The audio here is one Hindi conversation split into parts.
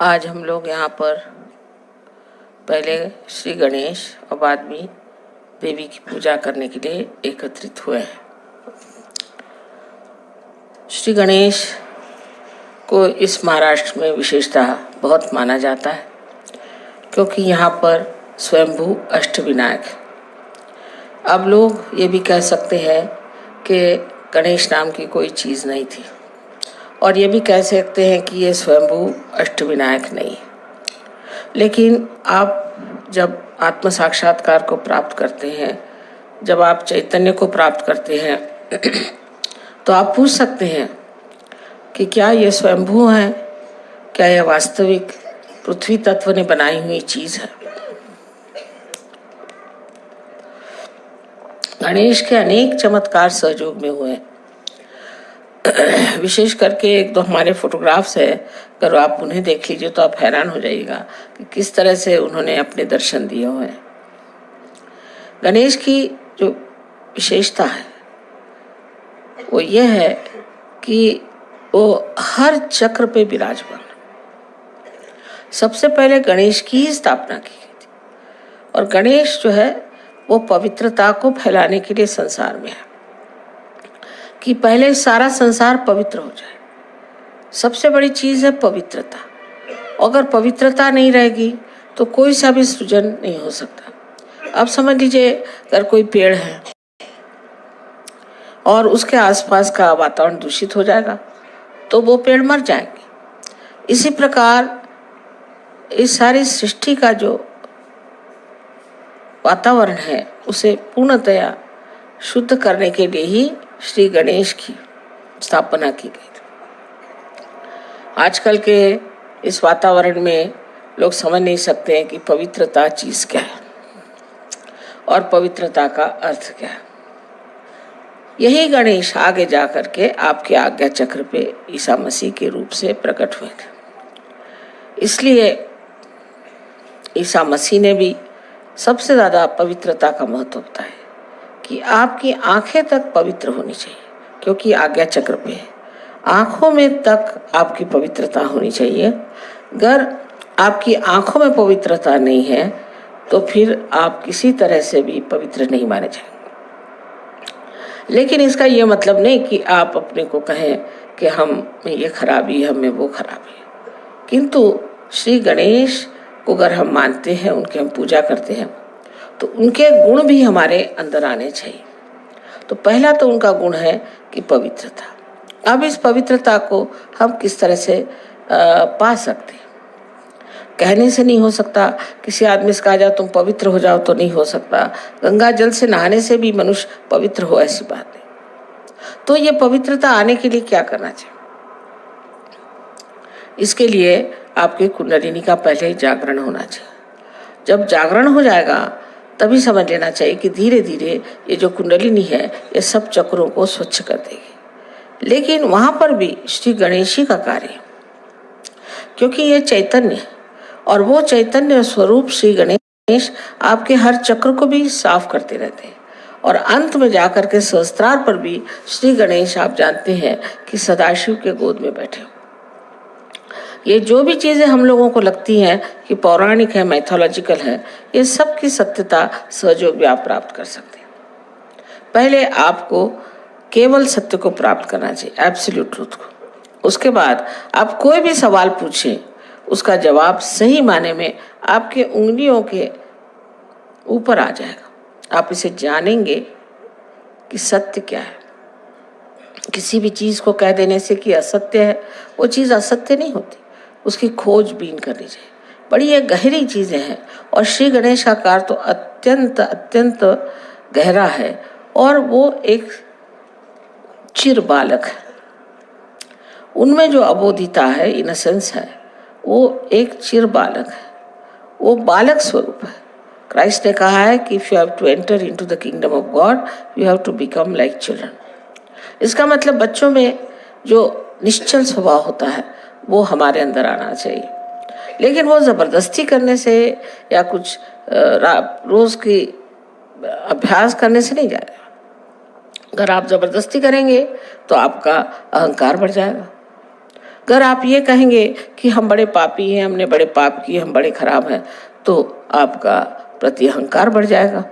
आज हम लोग यहाँ पर पहले श्री गणेश और बाद में देवी की पूजा करने के लिए एकत्रित हुए हैं। श्री गणेश को इस महाराष्ट्र में विशेषतः बहुत माना जाता है, क्योंकि यहाँ पर स्वयंभू अष्टविनायक है। अब लोग ये भी कह सकते हैं कि गणेश नाम की कोई चीज़ नहीं थी, और ये भी कह सकते हैं कि ये स्वयंभू अष्टविनायक नहीं है। लेकिन आप जब आत्म साक्षात्कार को प्राप्त करते हैं, जब आप चैतन्य को प्राप्त करते हैं तो आप पूछ सकते हैं कि क्या ये स्वयंभू है, क्या यह वास्तविक पृथ्वी तत्व ने बनाई हुई चीज़ है। गणेश के अनेक चमत्कार सहयोग में हुए। विशेष करके एक दो हमारे फोटोग्राफ्स है, अगर आप उन्हें देख लीजिए तो आप हैरान हो जाइएगा कि किस तरह से उन्होंने अपने दर्शन दिए हुए हैं। गणेश की जो विशेषता है वो ये है कि वो हर चक्र पे विराजमान। सबसे पहले गणेश की ही स्थापना की गई थी, और गणेश जो है वो पवित्रता को फैलाने के लिए संसार में है कि पहले सारा संसार पवित्र हो जाए। सबसे बड़ी चीज़ है पवित्रता। अगर पवित्रता नहीं रहेगी तो कोई सा भी सृजन नहीं हो सकता। अब समझ लीजिए, अगर कोई पेड़ है और उसके आसपास का वातावरण दूषित हो जाएगा तो वो पेड़ मर जाएंगे। इसी प्रकार इस सारी सृष्टि का जो वातावरण है उसे पूर्णतया शुद्ध करने के लिए ही श्री गणेश की स्थापना की गई थी। आजकल के इस वातावरण में लोग समझ नहीं सकते हैं कि पवित्रता चीज़ क्या है और पवित्रता का अर्थ क्या है। यही गणेश आगे जा कर के आपके आज्ञा चक्र पे ईसा मसीह के रूप से प्रकट हुए थे। इसलिए ईसा मसीह ने भी सबसे ज़्यादा पवित्रता का महत्व बताया कि आपकी आंखें तक पवित्र होनी चाहिए, क्योंकि आज्ञा चक्र पे है। आंखों में तक आपकी पवित्रता होनी चाहिए। अगर आपकी आंखों में पवित्रता नहीं है तो फिर आप किसी तरह से भी पवित्र नहीं माने जाएंगे। लेकिन इसका ये मतलब नहीं कि आप अपने को कहें कि हम में ये खराबी है, हम में वो खराबी है। किंतु श्री गणेश को अगर हम मानते हैं, उनकी हम पूजा करते हैं, तो उनके गुण भी हमारे अंदर आने चाहिए। तो पहला तो उनका गुण है कि पवित्रता। अब इस पवित्रता को हम किस तरह से पा सकते हैं? कहने से नहीं हो सकता। किसी आदमी से कहा जाए तुम पवित्र हो जाओ तो नहीं हो सकता। गंगा जल से नहाने से भी मनुष्य पवित्र हो, ऐसी बात नहीं। तो ये पवित्रता आने के लिए क्या करना चाहिए? इसके लिए आपके कुंडलिनी का पहले ही जागरण होना चाहिए। जब जागरण हो जाएगा तभी समझ लेना चाहिए कि धीरे धीरे ये जो कुंडलिनी है ये सब चक्रों को स्वच्छ कर देगी। लेकिन वहाँ पर भी श्री गणेश जी का कार्य है, क्योंकि ये चैतन्य है, और वो चैतन्य स्वरूप श्री गणेश आपके हर चक्र को भी साफ करते रहते हैं। और अंत में जाकर के सहस्त्रार पर भी श्री गणेश, आप जानते हैं कि सदाशिव के गोद में बैठे हो। ये जो भी चीज़ें हम लोगों को लगती हैं कि पौराणिक है, मैथोलॉजिकल है, ये सब की सत्यता सहयोग भी आप प्राप्त कर सकते हैं। पहले आपको केवल सत्य को प्राप्त करना चाहिए, एब्सोल्यूट ट्रूथ को। उसके बाद आप कोई भी सवाल पूछें, उसका जवाब सही माने में आपके उंगलियों के ऊपर आ जाएगा। आप इसे जानेंगे कि सत्य क्या है। किसी भी चीज़ को कह देने से कि असत्य है, वो चीज़ असत्य नहीं होती। उसकी खोजबीन करनी चाहिए। बड़ी ये गहरी चीज़ें हैं, और श्री गणेश का कार्य तो अत्यंत अत्यंत गहरा है। और वो एक चिर बालक है। उनमें जो अबोधिता है, इनोसेंस है, वो एक चिर बालक है। वो बालक स्वरूप है। क्राइस्ट ने कहा है कि if you have to enter into the kingdom of God you have to become like children. इसका मतलब बच्चों में जो निश्चल स्वभाव होता है वो हमारे अंदर आना चाहिए। लेकिन वो ज़बरदस्ती करने से या कुछ रोज़ की अभ्यास करने से नहीं जाएगा। अगर आप ज़बरदस्ती करेंगे तो आपका अहंकार बढ़ जाएगा। अगर आप ये कहेंगे कि हम बड़े पापी हैं, हमने बड़े पाप किए, हम बड़े खराब हैं, तो आपका प्रति अहंकार बढ़ जाएगा।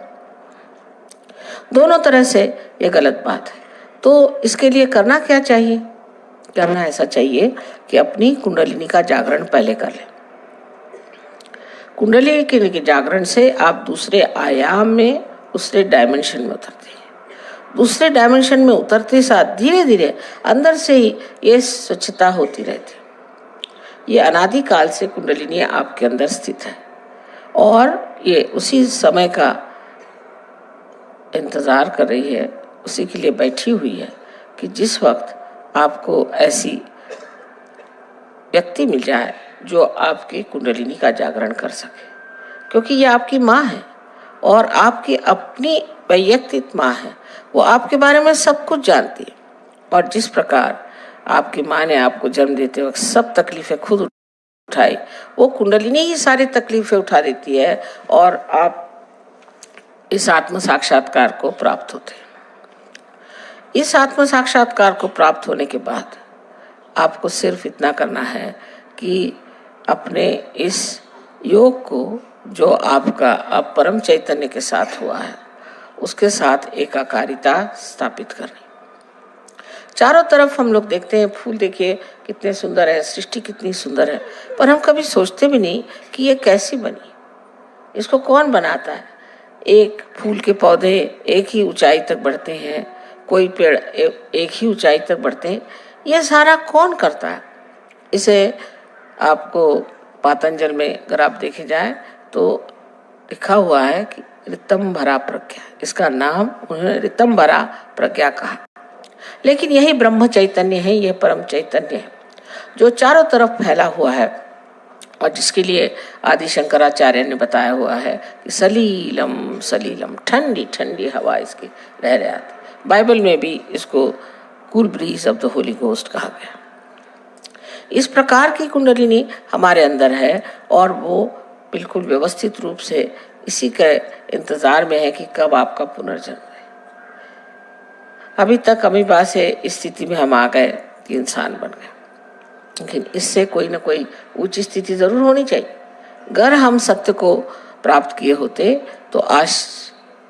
दोनों तरह से ये गलत बात है। तो इसके लिए करना क्या चाहिए? करना ऐसा चाहिए कि अपनी कुंडलिनी का जागरण पहले कर लें। कुंडली के जागरण से आप दूसरे आयाम में, दूसरे डायमेंशन में उतरते हैं। दूसरे डायमेंशन में उतरते साथ धीरे धीरे अंदर से ही ये स्वच्छता होती रहती है। ये अनादि काल से कुंडलिनी आपके अंदर स्थित है और ये उसी समय का इंतज़ार कर रही है, उसी के लिए बैठी हुई है कि जिस वक्त आपको ऐसी व्यक्ति मिल जाए जो आपकी कुंडलिनी का जागरण कर सके, क्योंकि ये आपकी माँ है और आपकी अपनी वैयक्तिक माँ है। वो आपके बारे में सब कुछ जानती है और जिस प्रकार आपकी माँ ने आपको जन्म देते वक्त सब तकलीफें खुद उठाई, वो कुंडलिनी ही सारी तकलीफें उठा देती है और आप इस आत्म साक्षात्कार को प्राप्त होते हैं। इस आत्म साक्षात्कार को प्राप्त होने के बाद आपको सिर्फ इतना करना है कि अपने इस योग को जो आपका अब परम चैतन्य के साथ हुआ है उसके साथ एकाकारिता स्थापित करनी। चारों तरफ हम लोग देखते हैं, फूल देखिए कितने सुंदर है, सृष्टि कितनी सुंदर है, पर हम कभी सोचते भी नहीं कि ये कैसी बनी, इसको कौन बनाता है। एक फूल के पौधे एक ही ऊंचाई तक बढ़ते हैं, कोई पेड़ एक ही ऊंचाई तक बढ़ते हैं, ये सारा कौन करता है? इसे आपको पातंजल में अगर आप देखे जाए तो लिखा हुआ है कि ऋतंभरा प्रज्ञा, इसका नाम उन्होंने ऋतंभरा प्रज्ञा कहा। लेकिन यही ब्रह्म चैतन्य है, यह परम चैतन्य है जो चारों तरफ फैला हुआ है और जिसके लिए आदि शंकराचार्य ने बताया हुआ है कि सलीलम सलीलम, ठंडी ठंडी हवा इसकी रह रही आती। बाइबल में भी इसको cool bridge of the Holi ghost कहा गया। इस प्रकार की कुंडलिनी हमारे अंदर है और वो बिल्कुल व्यवस्थित रूप से इसी के इंतजार में है कि कब आपका पुनर्जन्म है। अभी तक अमीबा से इस स्थिति में हम आ गए कि इंसान बन गए, लेकिन इससे कोई ना कोई ऊंची स्थिति जरूर होनी चाहिए। अगर हम सत्य को प्राप्त किए होते तो आज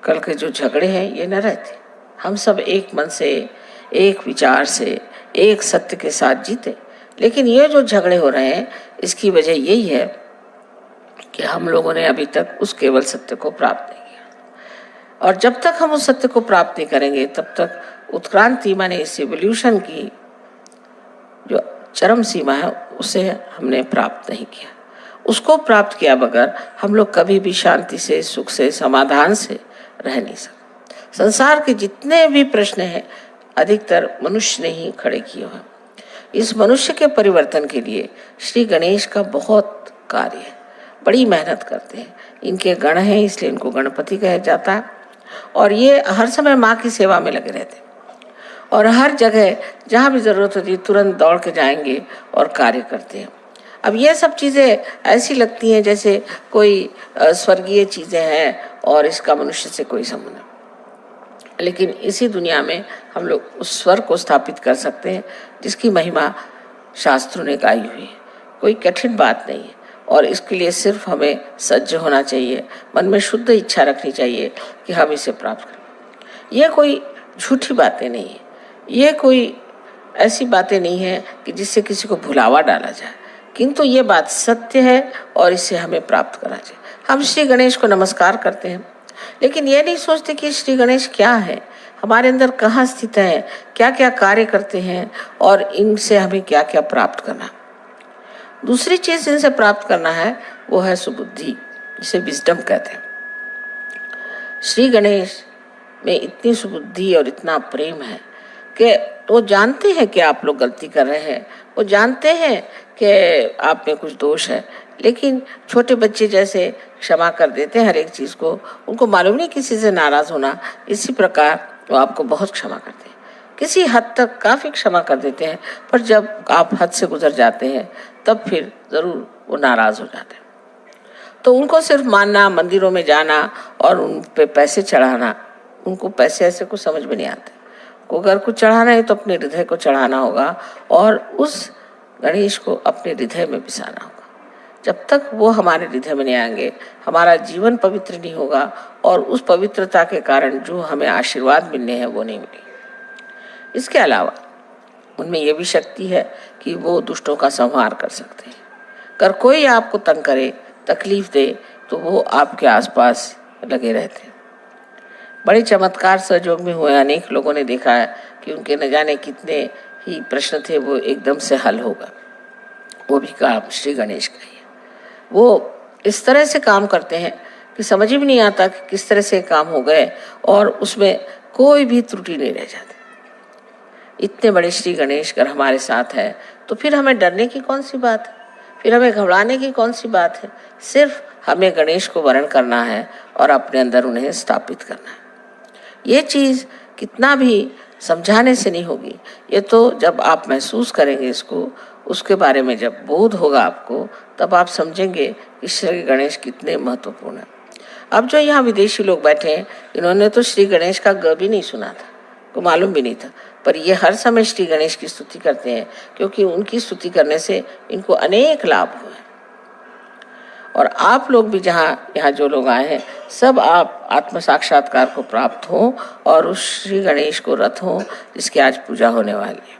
कल के जो झगड़े हैं ये न रहते। हम सब एक मन से, एक विचार से, एक सत्य के साथ जीते। लेकिन ये जो झगड़े हो रहे हैं इसकी वजह यही है कि हम लोगों ने अभी तक उस केवल सत्य को प्राप्त नहीं किया और जब तक हम उस सत्य को प्राप्त नहीं करेंगे तब तक उत्क्रांति माने इस एवोल्यूशन की जो चरम सीमा है उसे हमने प्राप्त नहीं किया। उसको प्राप्त किया बगैर हम लोग कभी भी शांति से, सुख से, समाधान से रह नहीं सकते। संसार के जितने भी प्रश्न हैं अधिकतर मनुष्य ने ही खड़े किए हैं। इस मनुष्य के परिवर्तन के लिए श्री गणेश का बहुत कार्य है, बड़ी मेहनत करते हैं। इनके गण हैं इसलिए इनको गणपति कहा जाता है और ये हर समय माँ की सेवा में लगे रहते हैं और हर जगह जहाँ भी ज़रूरत होती है तुरंत दौड़ के जाएंगे और कार्य करते हैं। अब ये सब चीज़ें ऐसी लगती हैं जैसे कोई स्वर्गीय चीज़ें हैं और इसका मनुष्य से कोई संबंध नहीं, लेकिन इसी दुनिया में हम लोग उस स्वर को स्थापित कर सकते हैं जिसकी महिमा शास्त्रों ने गाई हुई है। कोई कठिन बात नहीं है और इसके लिए सिर्फ हमें सज्ज होना चाहिए, मन में शुद्ध इच्छा रखनी चाहिए कि हम इसे प्राप्त करें। ये कोई झूठी बातें नहीं है, ये कोई ऐसी बातें नहीं है कि जिससे किसी को भुलावा डाला जाए, किंतु ये बात सत्य है और इसे हमें प्राप्त करना चाहिए। हम श्री गणेश को नमस्कार करते हैं लेकिन ये नहीं सोचते कि श्री गणेश क्या है, हमारे अंदर कहाँ स्थित है, क्या क्या कार्य करते हैं और इनसे हमें क्या क्या प्राप्त करना। दूसरी चीज इनसे प्राप्त करना है वो है सुबुद्धि, जिसे विजडम कहते हैं। श्री गणेश में इतनी सुबुद्धि और इतना प्रेम है कि वो जानते हैं कि आप लोग गलती कर रहे हैं, वो जानते हैं कि आप में कुछ दोष है, लेकिन छोटे बच्चे जैसे क्षमा कर देते हैं हर एक चीज़ को। उनको मालूम नहीं किसी से नाराज़ होना, इसी प्रकार वो आपको बहुत क्षमा करते हैं, किसी हद तक काफ़ी क्षमा कर देते हैं, पर जब आप हद से गुजर जाते हैं तब फिर ज़रूर वो नाराज़ हो जाते हैं। तो उनको सिर्फ मानना, मंदिरों में जाना और उन पे पैसे चढ़ाना, उनको पैसे ऐसे कुछ समझ में नहीं आते। को अगर कुछ चढ़ाना है तो अपने हृदय को चढ़ाना होगा और उस गणेश को अपने हृदय में बसाना होगा। जब तक वो हमारे हृदय में नहीं आएंगे, हमारा जीवन पवित्र नहीं होगा और उस पवित्रता के कारण जो हमें आशीर्वाद मिलने हैं वो नहीं मिलेंगे। इसके अलावा उनमें यह भी शक्ति है कि वो दुष्टों का संहार कर सकते हैं। अगर कोई आपको तंग करे, तकलीफ दे, तो वो आपके आसपास लगे रहते हैं। बड़े चमत्कार सहयोग में हुए। अनेक लोगों ने देखा है कि उनके न जाने कितने ही प्रश्न थे वो एकदम से हल हो गए। वो भी काम श्री गणेश का ही है। वो इस तरह से काम करते हैं कि समझ ही भी नहीं आता कि किस तरह से काम हो गए और उसमें कोई भी त्रुटि नहीं रह जाती। इतने बड़े श्री गणेश अगर हमारे साथ है तो फिर हमें डरने की कौन सी बात है, फिर हमें घबराने की कौन सी बात है। सिर्फ हमें गणेश को वरण करना है और अपने अंदर उन्हें स्थापित करना है। ये चीज़ कितना भी समझाने से नहीं होगी, ये तो जब आप महसूस करेंगे इसको, उसके बारे में जब बोध होगा आपको, तब आप समझेंगे कि श्री गणेश कितने महत्वपूर्ण है। अब जो यहाँ विदेशी लोग बैठे हैं, इन्होंने तो श्री गणेश का ग भी नहीं सुना था, को मालूम भी नहीं था, पर ये हर समय श्री गणेश की स्तुति करते हैं क्योंकि उनकी स्तुति करने से इनको अनेक लाभ हुए। और आप लोग भी यहाँ जो लोग आए हैं, सब आप आत्म साक्षात्कार को प्राप्त हों और उस श्री गणेश को रथ हों जिसकी आज पूजा होने वाली है।